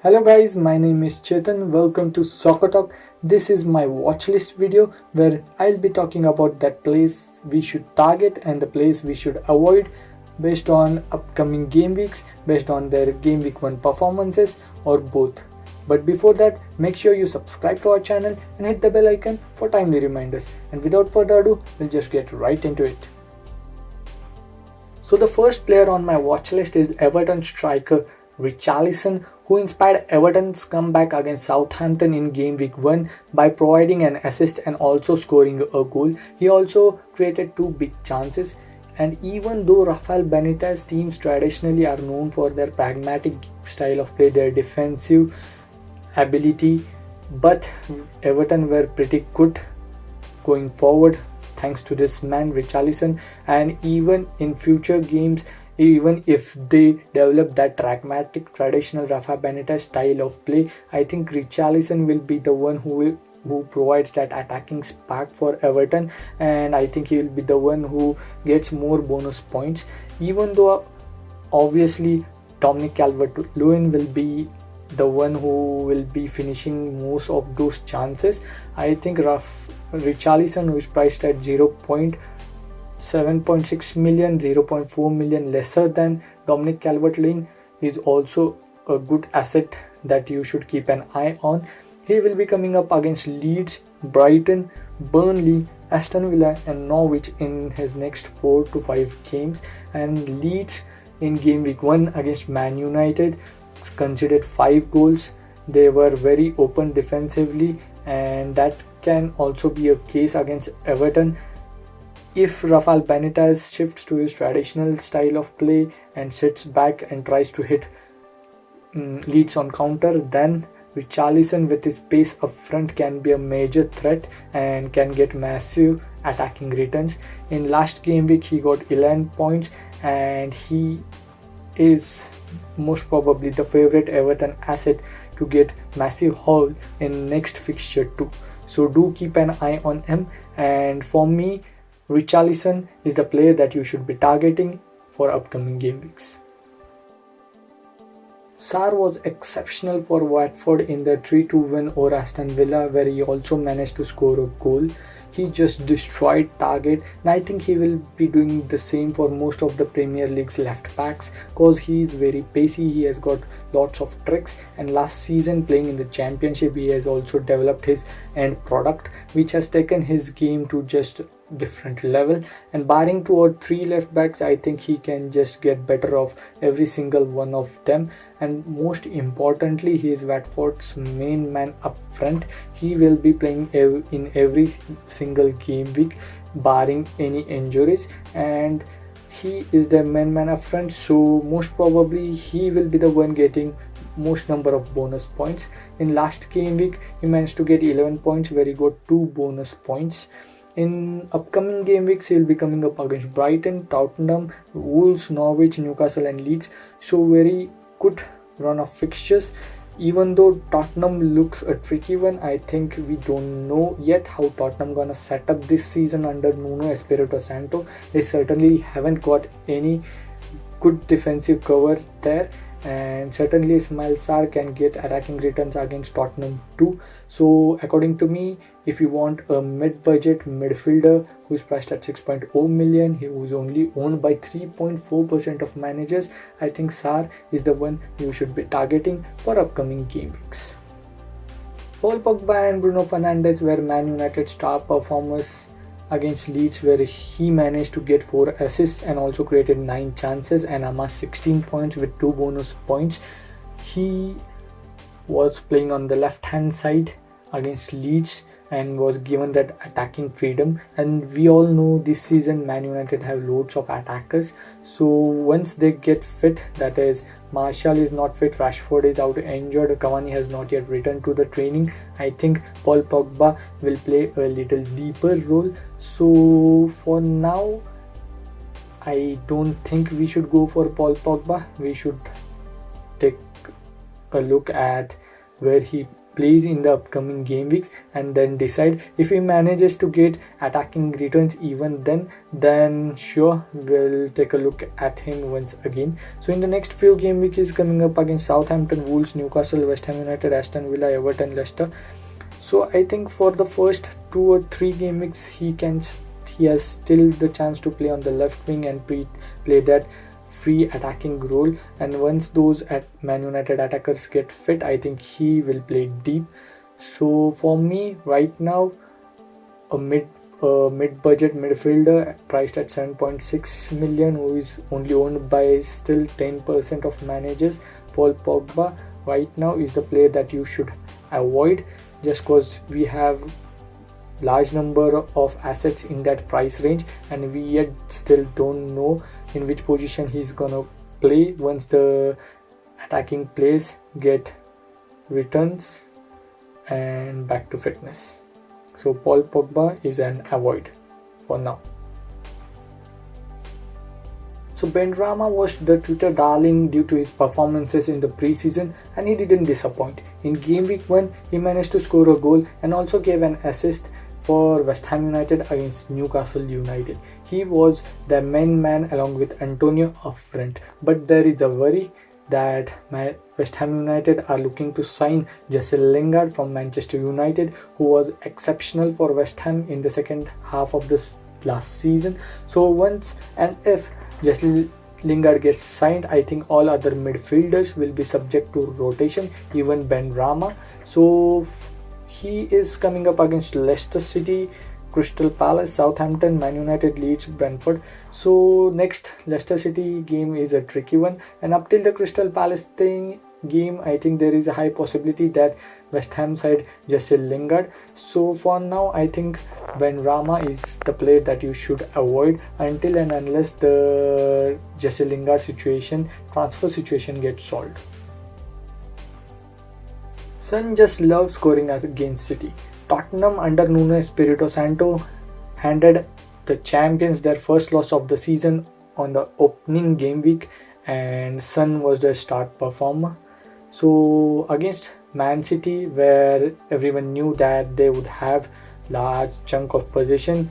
Hello guys, my name is Chetan. Welcome to Soccer Talk. This is my watch list video where I'll be talking about that place we should target and the place we should avoid based on upcoming game weeks, based on their game week 1 performances or both. But before that, make sure you subscribe to our channel and hit the bell icon for timely reminders. And without further ado, we'll just get right into it. So the first player on my watch list is Everton striker RICHARLISON, who inspired Everton's comeback against Southampton in game week 1 by providing an assist and also scoring a goal. He also created 2 big chances, and even though Rafael Benitez teams traditionally are known for their pragmatic style of play, their defensive ability, but Everton were pretty good going forward thanks to this man RICHARLISON. And even in future games, even if they develop that pragmatic traditional Rafa Benitez style of play, I think RICHARLISON will be the one who provides that attacking spark for Everton, and I think he will be the one who gets more bonus points. Even though obviously Dominic Calvert-Lewin will be the one who will be finishing most of those chances, I think RICHARLISON, who is priced at 7.6 million, 0.4 million lesser than Dominic Calvert-Lewin, is also a good asset that you should keep an eye on. He will be coming up against Leeds, Brighton, Burnley, Aston Villa and Norwich in his next 4 to 5 games. And Leeds in game week 1 against Man United conceded 5 goals. They were very open defensively, and that can also be a case against Everton. If Rafael Benitez shifts to his traditional style of play and sits back and tries to hit Leeds on counter, then RICHARLISON with his pace up front can be a major threat and can get massive attacking returns. In last game week he got 11 points, and he is most probably the favorite Everton asset to get massive haul in next fixture too. So do keep an eye on him, and for me RICHARLISON is the player that you should be targeting for upcoming game weeks. SARR was exceptional for Watford in the 3-2 win over Aston Villa, where he also managed to score a goal. He just destroyed target, and I think he will be doing the same for most of the Premier League's left backs because he is very pacey. He has got lots of tricks, and last season playing in the Championship he has also developed his end product, which has taken his game to just different level. And barring 2 or 3 left backs, I think he can just get better of every single one of them. And most importantly, he is Watford's main man up front. He will be playing in every single game week barring any injuries, and he is the main man up front, so most probably he will be the one getting most number of bonus points. In last game week he managed to get 11 points, where he got 2 bonus points. In upcoming game weeks he will be coming up against Brighton, Tottenham, Wolves, Norwich, Newcastle and Leeds, so very good run of fixtures. Even though Tottenham looks a tricky one, I think we don't know yet how Tottenham gonna set up this season under Nuno Espirito Santo. They certainly haven't got any good defensive cover there, and certainly SARR can get attacking returns against Tottenham too. So according to me, if you want a mid-budget midfielder who is priced at 6.0 million, who is only owned by 3.4% of managers, I think SARR is the one you should be targeting for upcoming game weeks. Paul Pogba and Bruno Fernandes were Man United star performers against Leeds, where he managed to get 4 assists and also created 9 chances and amassed 16 points with 2 bonus points. He was playing on the left hand side against Leeds and was given that attacking freedom, and we all know this season Man United have loads of attackers, so once they get fit, that is Martial is not fit, Rashford is out injured, Cavani has not yet returned to the training, I think Paul Pogba will play a little deeper role. So for now I don't think we should go for Paul Pogba. We should take a look at where he plays in the upcoming game weeks and then decide. If he manages to get attacking returns even then sure, we'll take a look at him once again. So in the next few game weeks is coming up against Southampton, Wolves, Newcastle, West Ham United, Aston Villa, Everton, Leicester. So I think for the first 2 or 3 game weeks he has still the chance to play on the left wing and play that free attacking role, and once those Man United attackers get fit, I think he will play deep. So for me right now, a mid-budget midfielder priced at 7.6 million, who is only owned by still 10% of managers, Paul Pogba, right now is the player that you should avoid, just because we have large number of assets in that price range and we yet still don't know in which position he's gonna play once the attacking players get returns and back to fitness. So Paul Pogba is an avoid for now. So BENRAHMA was the Twitter darling due to his performances in the preseason, and he didn't disappoint. In game week 1 he managed to score a goal and also gave an assist for West Ham United against Newcastle United. He was the main man along with Antonio up front, but there is a worry that West Ham United are looking to sign Jesse Lingard from Manchester United, who was exceptional for West Ham in the second half of this last season. So once and if Jesse Lingard gets signed, I think all other midfielders will be subject to rotation, even BENRAHMA. So he is coming up against Leicester City, Crystal Palace, Southampton, Man United, Leeds, Brentford. So next Leicester City game is a tricky one, and up till the Crystal Palace game, I think there is a high possibility that West Ham side Jesse Lingard. So for now I think BENRAHMA is the player that you should avoid until and unless the Jesse Lingard transfer situation gets solved. Son just loves scoring against City. Tottenham under Nuno Espirito Santo handed the champions their first loss of the season on the opening game week, and Son was the start performer. So against Man City, where everyone knew that they would have large chunk of possession,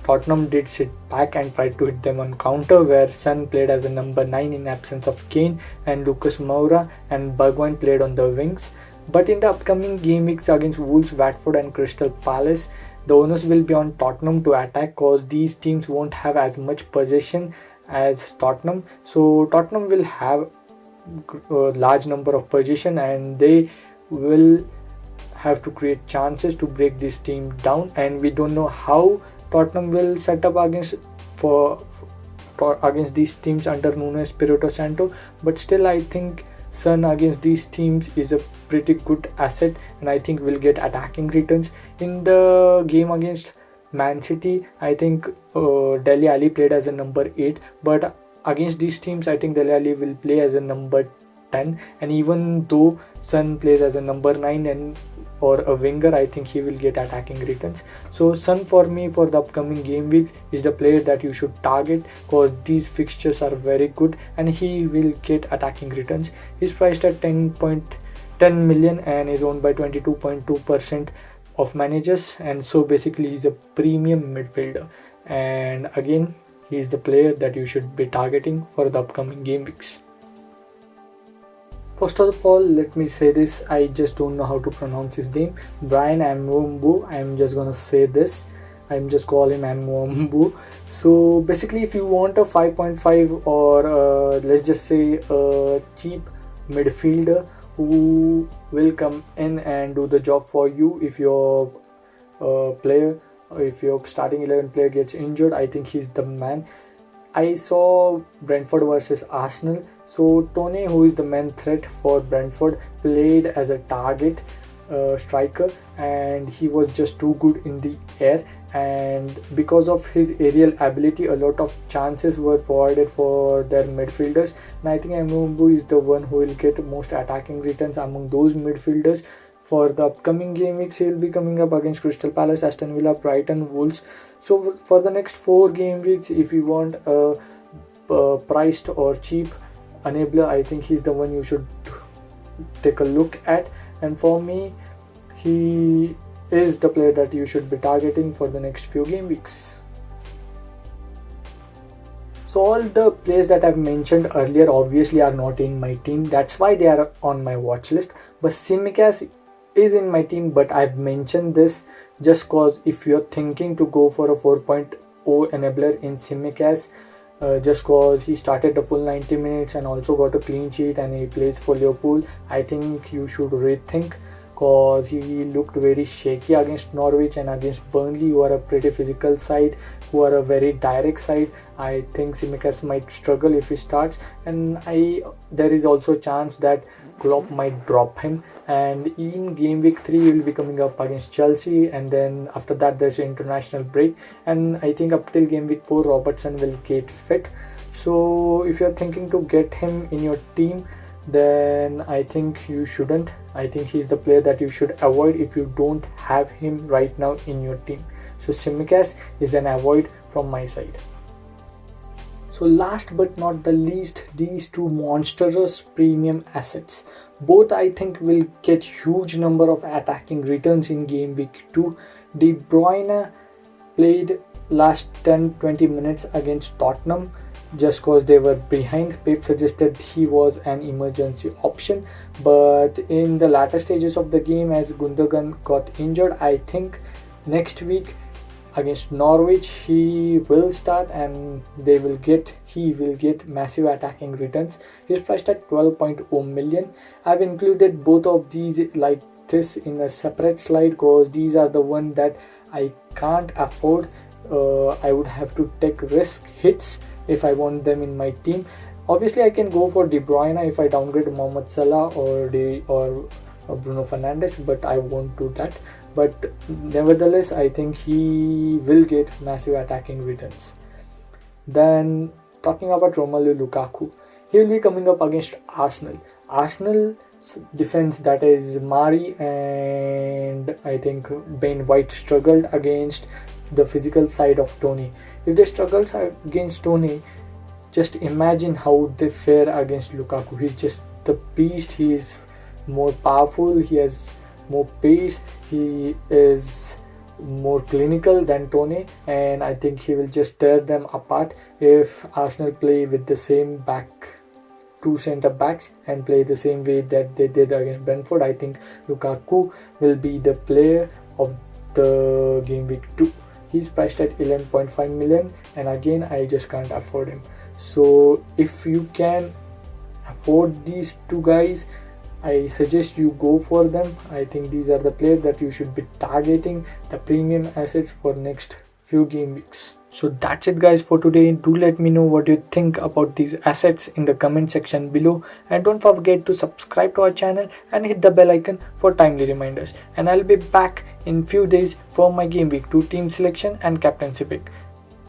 Tottenham did sit back and tried to hit them on counter, where Son played as a number 9 in absence of Kane, and Lucas Moura and Bergwijn played on the wings. But in the upcoming game weeks against Wolves, Watford and Crystal Palace, the onus will be on Tottenham to attack, cause these teams won't have as much possession as Tottenham. So Tottenham will have a large number of possession and they will have to create chances to break this team down, and we don't know how Tottenham will set up against these teams under Nuno Espirito Santo, but still I think Son against these teams is a pretty good asset, and I think we'll get attacking returns. In the game against Man City, I think Dele Alli played as a number 8, but against these teams I think Dele Alli will play as a number 10, and even though Son plays as a number 9 or a winger, I think he will get attacking returns. So Son for me for the upcoming game weeks is the player that you should target, because these fixtures are very good and he will get attacking returns. He's priced at 10 million and is owned by 22.2% of managers, and so basically he's a premium midfielder, and again he is the player that you should be targeting for the upcoming game weeks. First of all, let me say this, I just don't know how to pronounce his name. BRYAN MBEUMO, I'm just gonna say this. I'm just calling him MBEUMO. So basically if you want a 5.5 or let's just say a cheap midfielder who will come in and do the job for you if your if your starting 11 player gets injured, I think he's the man. I saw Brentford versus Arsenal. So Tony, who is the main threat for Brentford, played as a target striker, and he was just too good in the air, and because of his aerial ability a lot of chances were provided for their midfielders, and I think MBEUMO is the one who will get most attacking returns among those midfielders. For the upcoming game weeks, he will be coming up against Crystal Palace, Aston Villa, Brighton, Wolves. So for the next 4 game weeks, if you want a priced or cheap enabler, I think he's the one you should take a look at. and for me he is the player that you should be targeting for the next few game weeks. So all the players that I've mentioned earlier obviously are not in my team, that's why they are on my watch list. But Tsimikas is in my team, but I've mentioned this just cause if you're thinking to go for a 4.0 enabler in Tsimikas, just cause he started the full 90 minutes and also got a clean sheet and he plays for Liverpool, I think you should rethink, cause he looked very shaky against Norwich and against Burnley, who are a pretty physical side, who are a very direct side. I think Tsimikas might struggle if he starts, and there is also a chance that Klopp might drop him. And in game week 3 he will be coming up against Chelsea, and then after that there's an international break, and I think up till game week 4 Robertson will get fit. So if you're thinking to get him in your team, then I think you shouldn't. I think he's the player that you should avoid if you don't have him right now in your team. So Tsimikas is an avoid from my side. So last but not the least, these two monstrous premium assets. Both I think will get huge number of attacking returns in game week 2. De Bruyne played last 10-20 minutes against Tottenham just cause they were behind. Pep suggested he was an emergency option, but in the latter stages of the game as Gundogan got injured, I think next week against Norwich he will start and he will get massive attacking returns. He's priced at 12.0 million. I've included both of these like this in a separate slide cause these are the one that I can't afford. I would have to take risk hits if I want them in my team. Obviously I can go for De Bruyne if I downgrade Mohamed Salah or Bruno Fernandes, but I won't do that. But nevertheless I think he will get massive attacking returns. Then talking about Romelu Lukaku, he will be coming up against Arsenal. Arsenal's defense, that is Mari and I think Ben White, struggled against the physical side of Tony. If they struggle against Tony, just imagine how they fare against Lukaku. He's just the beast. He is more powerful, he has more pace, he is more clinical than Tony, and I think he will just tear them apart if Arsenal play with the same two centre backs and play the same way that they did against Brentford. I think Lukaku will be the player of the game week 2. He's priced at 11.5 million, and again I just can't afford him. So if you can afford these two guys, I suggest you go for them. I think these are the players that you should be targeting, the premium assets for next few game weeks. So that's it guys for today. Do let me know what you think about these assets in the comment section below, and don't forget to subscribe to our channel and hit the bell icon for timely reminders. And I'll be back in few days for my game week 2 team selection and captaincy pick.